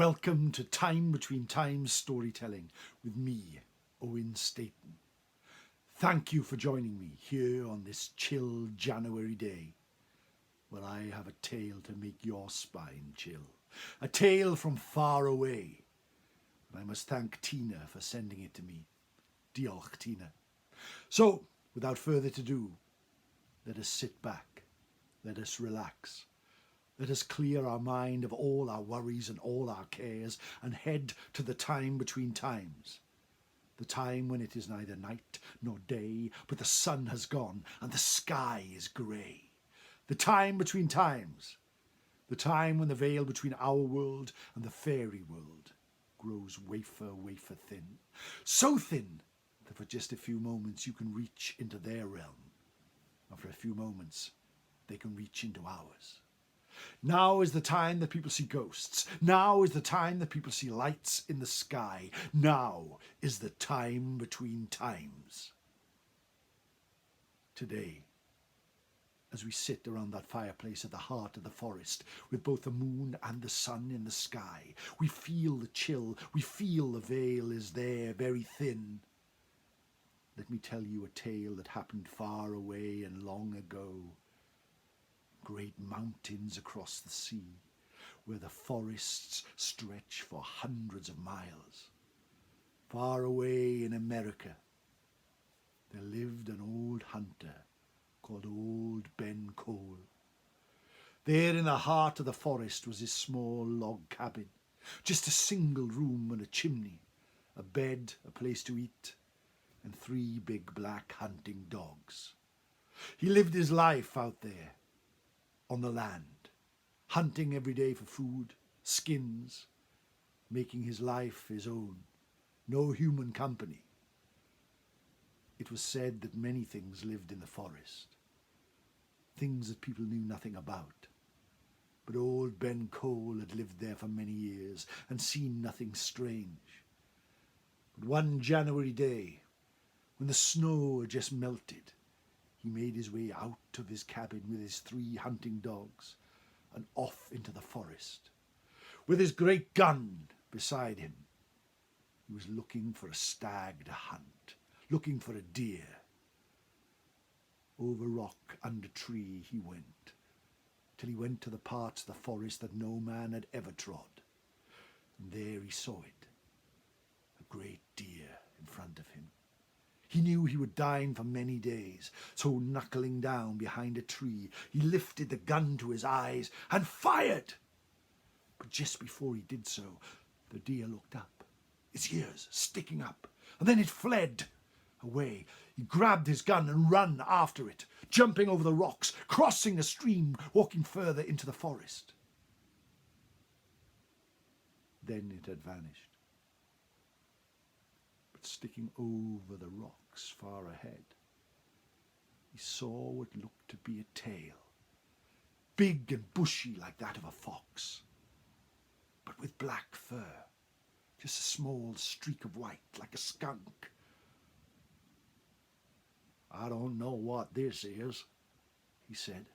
Welcome to Time Between Times storytelling with me, Owen Staton. Thank you for joining me here on this chill January day, where I have a tale to make your spine chill. A tale from far away. And I must thank Tina for sending it to me. Diolch, Tina. So, without further ado, let us sit back. Let us relax. Let us clear our mind of all our worries and all our cares and head to the time between times. The time when it is neither night nor day, but the sun has gone and the sky is grey. The time between times. The time when the veil between our world and the fairy world grows wafer thin. So thin that for just a few moments you can reach into their realm. And for a few moments they can reach into ours. Now is the time that people see ghosts. Now is the time that people see lights in the sky. Now is the time between times. Today, as we sit around that fireplace at the heart of the forest, with both the moon and the sun in the sky, we feel the chill, we feel the veil is there, very thin. Let me tell you a tale that happened far away and long ago. Great mountains across the sea, where the forests stretch for hundreds of miles. Far away in America, there lived an old hunter called Old Ben Cole. There in the heart of the forest was his small log cabin, just a single room and a chimney, a bed, a place to eat, and 3 big black hunting dogs. He lived his life out there, on the land, hunting every day for food, skins, making his life his own, no human company. It was said that many things lived in the forest, things that people knew nothing about. But old Ben Cole had lived there for many years and seen nothing strange. But one January day, when the snow had just melted, he made his way out of his cabin with his 3 hunting dogs and off into the forest. With his great gun beside him, he was looking for a stag to hunt, looking for a deer. Over rock, under tree he went, till he went to the parts of the forest that no man had ever trod. And there he saw it, a great deer in front of him. He knew he would dine for many days, so knuckling down behind a tree, he lifted the gun to his eyes and fired. But just before he did so, the deer looked up, its ears sticking up, and then it fled away. He grabbed his gun and ran after it, jumping over the rocks, crossing a stream, walking further into the forest. Then it had vanished. But sticking over the rocks far ahead, he saw what looked to be a tail, big and bushy like that of a fox, but with black fur, just a small streak of white like a skunk. "I don't know what this is," he said,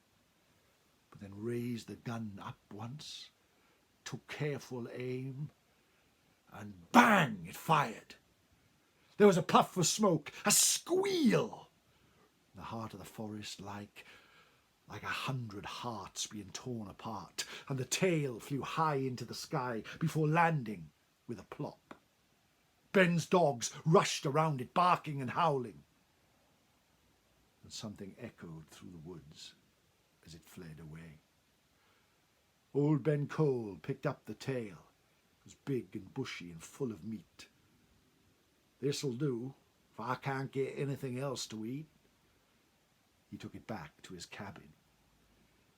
but then raised the gun up once, took careful aim, and bang, it fired. There was a puff of smoke, a squeal. In the heart of the forest, like 100 hearts being torn apart, and the tail flew high into the sky before landing with a plop. Ben's dogs rushed around it, barking and howling. And something echoed through the woods as it fled away. Old Ben Cole picked up the tail. It was big and bushy and full of meat. "This'll do, if I can't get anything else to eat." He took it back to his cabin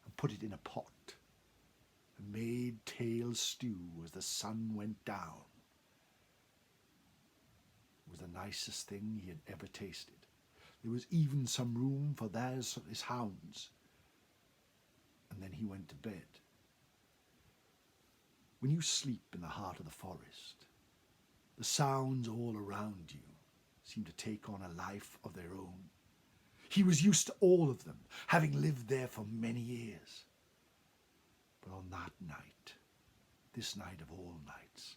and put it in a pot and made tail stew as the sun went down. It was the nicest thing he had ever tasted. There was even some room for theirs of his hounds. And then he went to bed. When you sleep in the heart of the forest, the sounds all around you seem to take on a life of their own. He was used to all of them, having lived there for many years. But on that night, this night of all nights,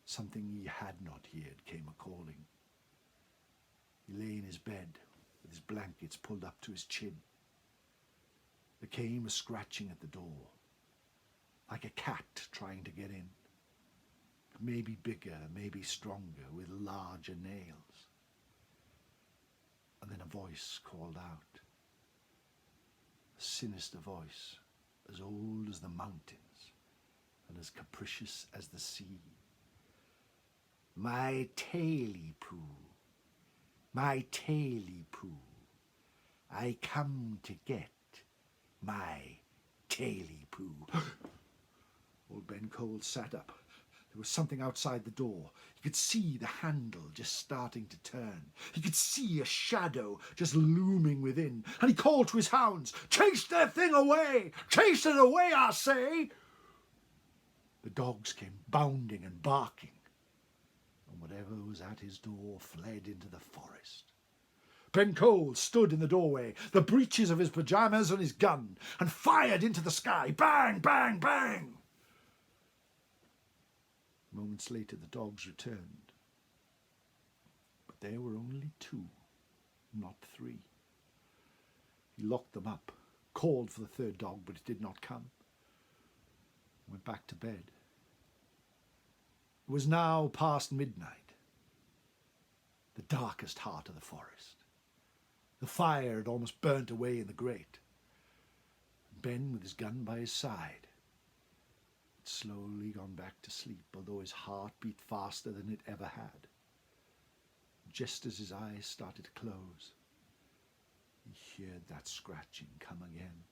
something he had not heard came a-calling. He lay in his bed with his blankets pulled up to his chin. There came a scratching at the door, like a cat trying to get in, but maybe bigger, maybe stronger, with larger nails. And then a voice called out, a sinister voice, as old as the mountains and as capricious as the sea. My Tailypo, my Tailypo, I come to get my Tailypo. Old Ben Cole sat up. There was something outside the door. He could see the handle just starting to turn. He could see a shadow just looming within. And he called to his hounds, "Chase that thing away! Chase it away, I say!" The dogs came bounding and barking, and whatever was at his door fled into the forest. Ben Cole stood in the doorway, the breeches of his pyjamas and his gun, and fired into the sky. Bang, bang, bang! Moments later, the dogs returned. But there were only 2, not 3. He locked them up, called for the third dog, but it did not come. Went back to bed. It was now past midnight, the darkest heart of the forest. The fire had almost burnt away in the grate. Ben, with his gun by his side, had slowly gone back to sleep, although his heart beat faster than it ever had. Just as his eyes started to close, he heard that scratching come again.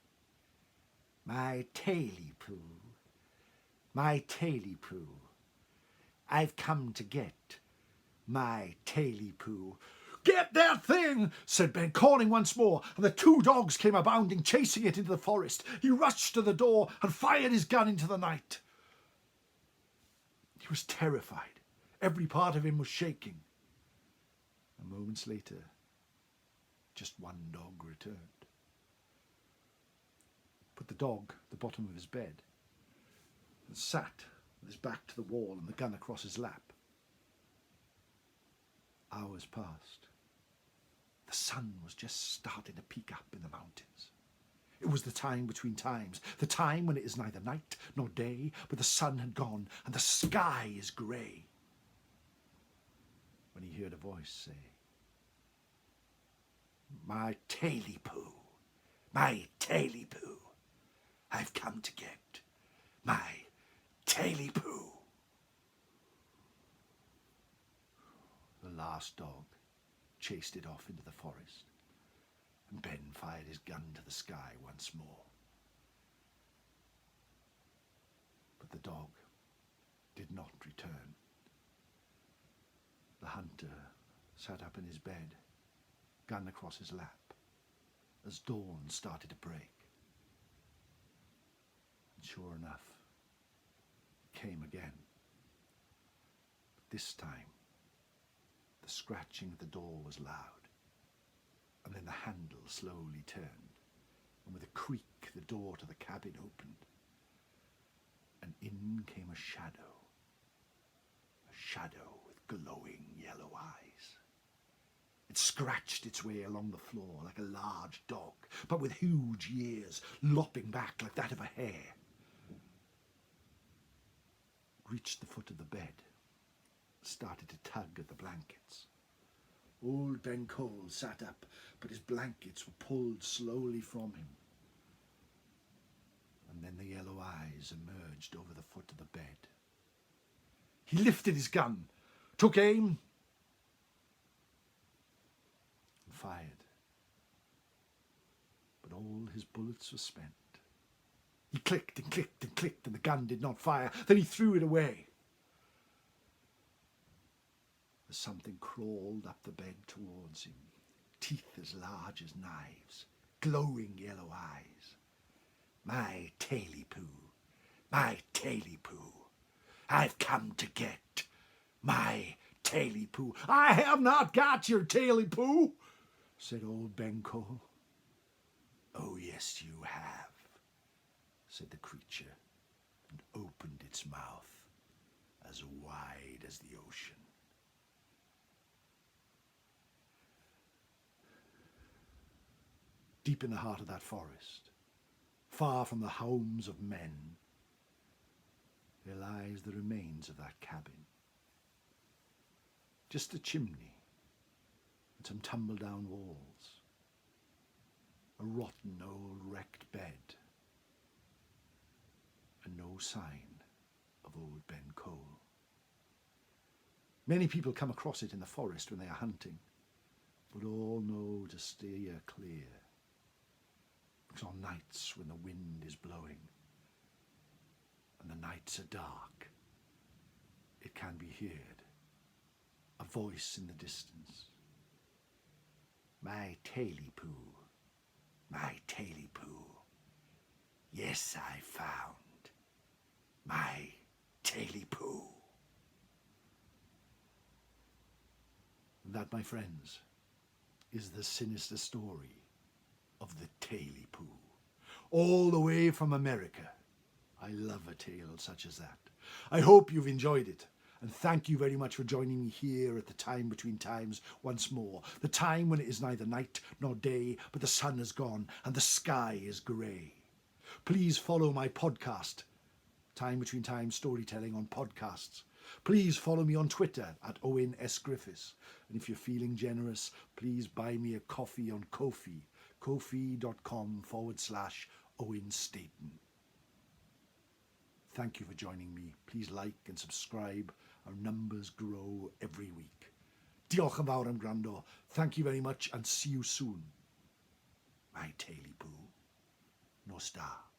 My Tailypo, my Tailypo, I've come to get my Tailypo. "Get that thing," said Ben, calling once more, and the 2 dogs came a-bounding, chasing it into the forest. He rushed to the door and fired his gun into the night. He was terrified. Every part of him was shaking. And moments later, just 1 dog returned. Put the dog at the bottom of his bed and sat with his back to the wall and the gun across his lap. Hours passed. The sun was just starting to peek up in the mountains. It was the time between times, the time when it is neither night nor day, but the sun had gone and the sky is grey. When he heard a voice say, my Tailypo, I've come to get my Tailypo. The last dog chased it off into the forest, and Ben fired his gun to the sky once more. But the dog did not return. The hunter sat up in his bed, gun across his lap, as dawn started to break. And sure enough, it came again. But this time, the scratching at the door was loud, and then the handle slowly turned, and with a creak the door to the cabin opened, and in came a shadow with glowing yellow eyes. It scratched its way along the floor like a large dog, but with huge ears lopping back like that of a hare. It reached the foot of the bed, started to tug at the blankets. Old Ben Cole sat up, but his blankets were pulled slowly from him. And then the yellow eyes emerged over the foot of the bed. He lifted his gun, took aim, and fired. But all his bullets were spent. He clicked and clicked and clicked, and the gun did not fire. Then he threw it away. As something crawled up the bed towards him, teeth as large as knives, glowing yellow eyes. My Tailypo, I've come to get my Tailypo. I have not got your Tailypo, said old Ben Cole. Oh, yes, you have, said the creature, and opened its mouth as wide as the ocean. Deep in the heart of that forest, far from the homes of men, there lies the remains of that cabin. Just a chimney and some tumble-down walls, a rotten old wrecked bed, and no sign of old Ben Cole. Many people come across it in the forest when they are hunting, but all know to steer clear. Because on nights when the wind is blowing and the nights are dark, it can be heard, a voice in the distance. My Tailypo, my Tailypo, yes, I found my Tailypo. That, my friends, is the sinister story of the Tailypo. All the way from America. I love a tale such as that. I hope you've enjoyed it. And thank you very much for joining me here at the time between times once more. The time when it is neither night nor day, but the sun is gone and the sky is grey. Please follow my podcast, Time Between Times Storytelling on podcasts. Please follow me on Twitter at Owen S. Griffiths. And if you're feeling generous, please buy me a coffee on Ko-fi, kofi.com/Owen Staton. Thank you for joining me. Please like and subscribe. Our numbers grow every week. Diolch yn fawr am gwrando. Thank you very much and see you soon. My Tailypo. Nos da.